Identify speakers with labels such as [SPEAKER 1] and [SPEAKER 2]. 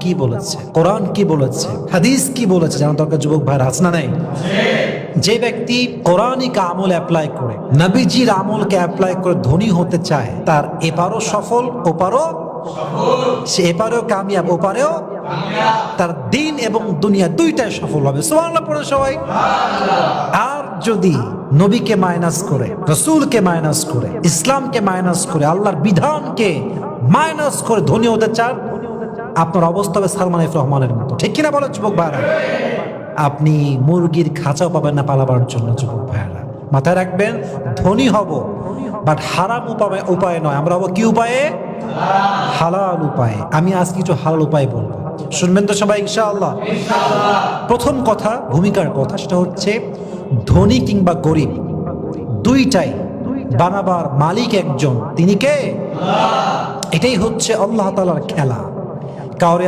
[SPEAKER 1] কি বলেছে, কোরআন কি বলেছে, হাদিস কি বলেছে জানা দরকার যুবক ভাইরা, আছে না নাই? যে ব্যক্তি কোরআনিক আমল অ্যাপ্লাই করে, নবীজির আমলকে অ্যাপ্লাই করে ধনী হতে চায়, তার এপারও সফল ওপারও সে এপারেও কামিয়াব ওপারেও তার দিন এবং দুনিয়া দুইটাই সফল হবে। সুবহানাল্লাহ পড়ে সবাই। আর যদি নবীকে মাইনাস করে, রাসূলকে মাইনাস করে, ইসলামকে মাইনাস করে, আল্লাহর বিধানকে মাইনাস করে ধনী হতে চান, আপনার অবস্থা হবে সালমান এফ রহমানের মতো। ঠিক কিনা বলো যুবক ভাইরা? আপনি মুরগির খাঁচাও পাবেন না পালাবার জন্য যুবক ভাইরা। মাথায় রাখবেন, ধনী হব বাট হারাম উপায়ে নয়। আমরা হবো কি উপায়ে? হালাল উপায়ে। আমি আজ কিছু হালাল উপায় বলবো, শুনবেন তো সবাই ইনশাআল্লাহ? প্রথম কথা, ভূমিকার কথা, সেটা হচ্ছে ধনী কিংবা গরিব দুইটাই বানাবার মালিক একজন, তিনি কে? এটাই হচ্ছে আল্লাহ তাআলার খেলা। কাউরে